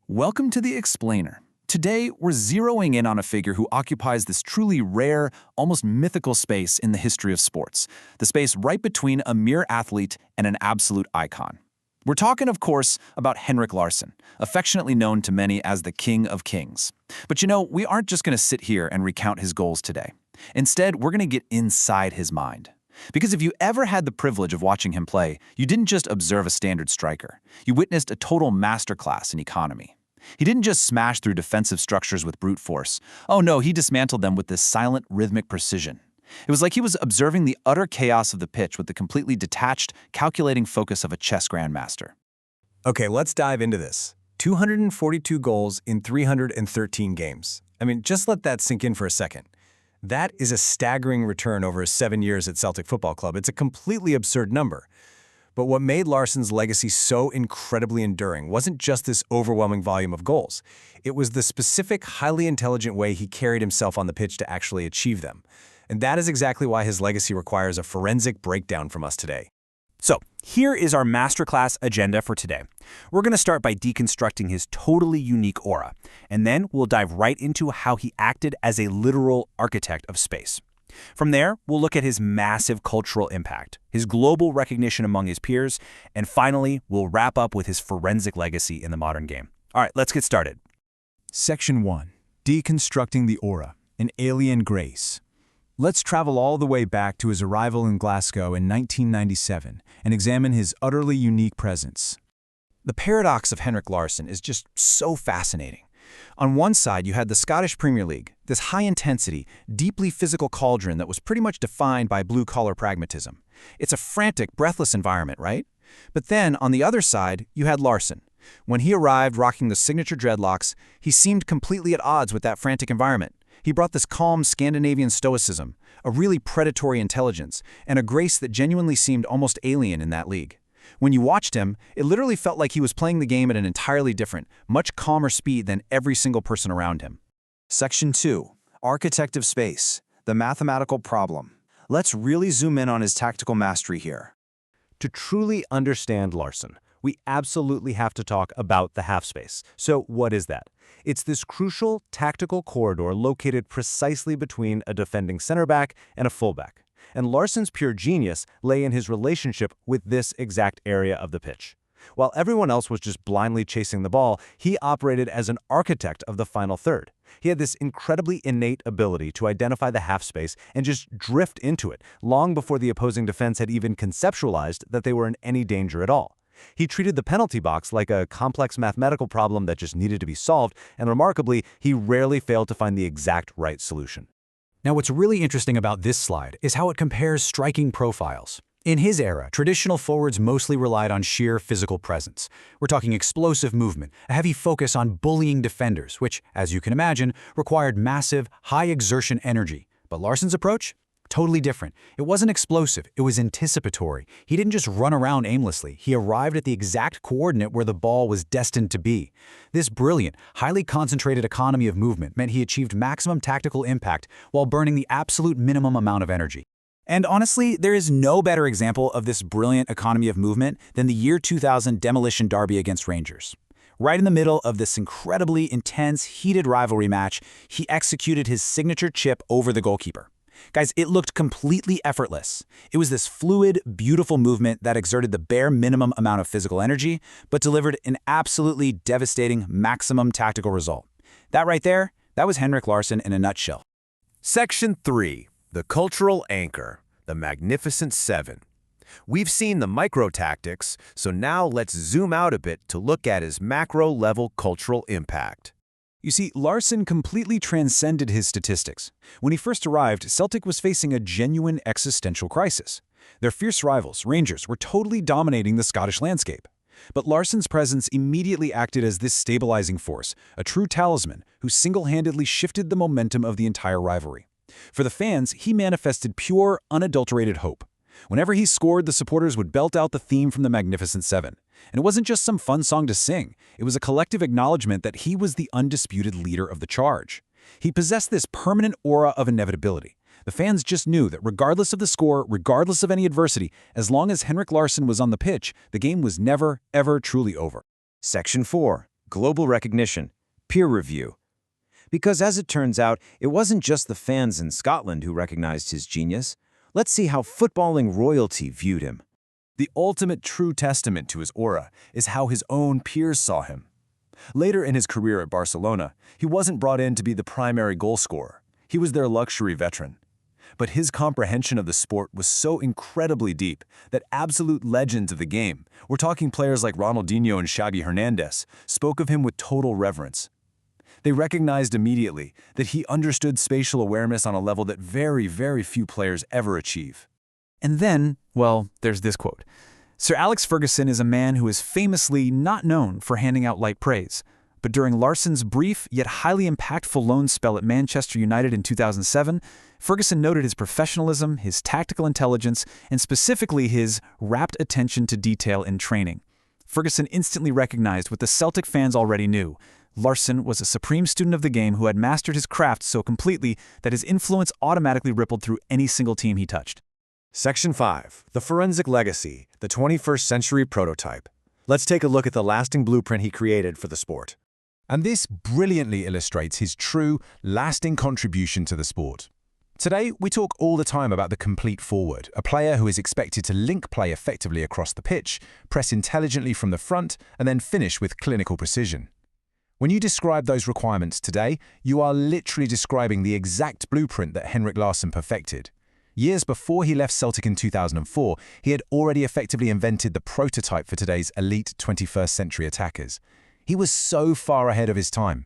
Welcome to The Explainer. Today, we're zeroing in on a figure who occupies this truly rare, almost mythical space in the history of sports, the space right between a mere athlete and an absolute icon. We're talking, of course, about Henrik Larsson, affectionately known to many as the King of Kings. But we aren't just going to sit here and recount his goals today. Instead, we're going to get inside his mind. Because if you ever had the privilege of watching him play, you didn't just observe a standard striker. You witnessed a total masterclass in economy. He didn't just smash through defensive structures with brute force. Oh no, he dismantled them with this silent, rhythmic precision. It was like he was observing the utter chaos of the pitch with the completely detached, calculating focus of a chess grandmaster. Okay, let's dive into this. 242 goals in 313 games. Just let that sink in for a second. That is a staggering return over his 7 years at Celtic Football Club. It's a completely absurd number. But what made Larsson's legacy so incredibly enduring wasn't just this overwhelming volume of goals. It was the specific, highly intelligent way he carried himself on the pitch to actually achieve them. And that is exactly why his legacy requires a forensic breakdown from us today. So, here is our masterclass agenda for today. We're going to start by deconstructing his totally unique aura, and then we'll dive right into how he acted as a literal architect of space. From there, we'll look at his massive cultural impact, his global recognition among his peers, and finally, we'll wrap up with his forensic legacy in the modern game. All right, let's get started. Section 1. Deconstructing the Aura, an Alien Grace. Let's travel all the way back to his arrival in Glasgow in 1997 and examine his utterly unique presence. The paradox of Henrik Larsson is just so fascinating. On one side, you had the Scottish Premier League, this high-intensity, deeply physical cauldron that was pretty much defined by blue-collar pragmatism. It's a frantic, breathless environment, right? But then, on the other side, you had Larsson. When he arrived rocking the signature dreadlocks, he seemed completely at odds with that frantic environment. He brought this calm Scandinavian stoicism, a really predatory intelligence, and a grace that genuinely seemed almost alien in that league. When you watched him, it literally felt like he was playing the game at an entirely different, much calmer speed than every single person around him. Section 2. Architect of Space, the Mathematical Problem. Let's really zoom in on his tactical mastery here. To truly understand Larsson, we absolutely have to talk about the half-space. So what is that? It's this crucial tactical corridor located precisely between a defending center back and a fullback. And Larsson's pure genius lay in his relationship with this exact area of the pitch. While everyone else was just blindly chasing the ball, he operated as an architect of the final third. He had this incredibly innate ability to identify the half space and just drift into it long before the opposing defense had even conceptualized that they were in any danger at all. He treated the penalty box like a complex mathematical problem that just needed to be solved, and remarkably, he rarely failed to find the exact right solution. Now, what's really interesting about this slide is how it compares striking profiles. In his era, traditional forwards mostly relied on sheer physical presence. We're talking explosive movement, a heavy focus on bullying defenders, which, as you can imagine, required massive, high-exertion energy. But Larsson's approach? Totally different. It wasn't explosive, it was anticipatory. He didn't just run around aimlessly. He arrived at the exact coordinate where the ball was destined to be. This brilliant, highly concentrated economy of movement meant he achieved maximum tactical impact while burning the absolute minimum amount of energy. And honestly, there is no better example of this brilliant economy of movement than the year 2000 demolition derby against Rangers. Right in the middle of this incredibly intense, heated rivalry match, he executed his signature chip over the goalkeeper. Guys, it looked completely effortless. It was this fluid, beautiful movement that exerted the bare minimum amount of physical energy, but delivered an absolutely devastating maximum tactical result. That right there, that was Henrik Larsson in a nutshell. Section 3. The Cultural Anchor, the Magnificent Seven. We've seen the micro-tactics, so now let's zoom out a bit to look at his macro-level cultural impact. You see, Larsson completely transcended his statistics. When he first arrived, Celtic was facing a genuine existential crisis. Their fierce rivals, Rangers, were totally dominating the Scottish landscape. But Larsson's presence immediately acted as this stabilizing force, a true talisman who single-handedly shifted the momentum of the entire rivalry. For the fans, he manifested pure, unadulterated hope. Whenever he scored, the supporters would belt out the theme from the Magnificent Seven. And it wasn't just some fun song to sing. It was a collective acknowledgement that he was the undisputed leader of the charge. He possessed this permanent aura of inevitability. The fans just knew that regardless of the score, regardless of any adversity, as long as Henrik Larsson was on the pitch, the game was never, ever truly over. Section 4. global recognition, peer review. Because as it turns out, it wasn't just the fans in Scotland who recognized his genius. Let's see how footballing royalty viewed him. The ultimate true testament to his aura is how his own peers saw him. Later in his career at Barcelona, he wasn't brought in to be the primary goal scorer. He was their luxury veteran. But his comprehension of the sport was so incredibly deep that absolute legends of the game, we're talking players like Ronaldinho and Xavi Hernandez, spoke of him with total reverence. They recognized immediately that he understood spatial awareness on a level that very, very few players ever achieve. And then, well, there's this quote. Sir Alex Ferguson is a man who is famously not known for handing out light praise. But during Larsson's brief yet highly impactful loan spell at Manchester United in 2007, Ferguson noted his professionalism, his tactical intelligence, and specifically his rapt attention to detail in training. Ferguson instantly recognized what the Celtic fans already knew. Larsson was a supreme student of the game who had mastered his craft so completely that his influence automatically rippled through any single team he touched. Section 5. The Forensic Legacy, the 21st Century Prototype. Let's take a look at the lasting blueprint he created for the sport. And this brilliantly illustrates his true, lasting contribution to the sport. Today, we talk all the time about the complete forward, a player who is expected to link play effectively across the pitch, press intelligently from the front, and then finish with clinical precision. When you describe those requirements today, you are literally describing the exact blueprint that Henrik Larsson perfected. Years before he left Celtic in 2004, he had already effectively invented the prototype for today's elite 21st century attackers. He was so far ahead of his time.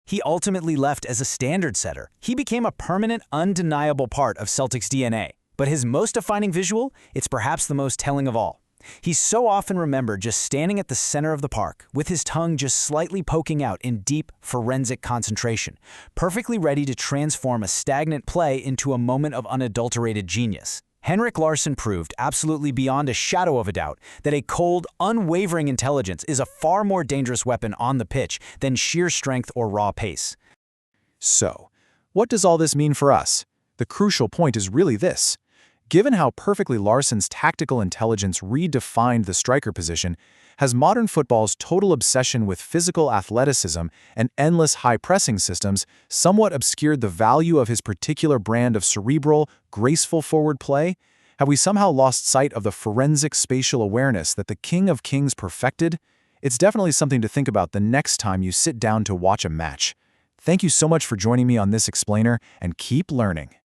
He ultimately left as a standard setter. He became a permanent, undeniable part of Celtic's DNA. But his most defining visual, it's perhaps the most telling of all. He's so often remembered just standing at the center of the park, with his tongue just slightly poking out in deep, forensic concentration, perfectly ready to transform a stagnant play into a moment of unadulterated genius. Henrik Larsson proved, absolutely beyond a shadow of a doubt, that a cold, unwavering intelligence is a far more dangerous weapon on the pitch than sheer strength or raw pace. So, what does all this mean for us? The crucial point is really this. Given how perfectly Larsson's tactical intelligence redefined the striker position, has modern football's total obsession with physical athleticism and endless high-pressing systems somewhat obscured the value of his particular brand of cerebral, graceful forward play? Have we somehow lost sight of the forensic spatial awareness that the King of Kings perfected? It's definitely something to think about the next time you sit down to watch a match. Thank you so much for joining me on this explainer, and keep learning.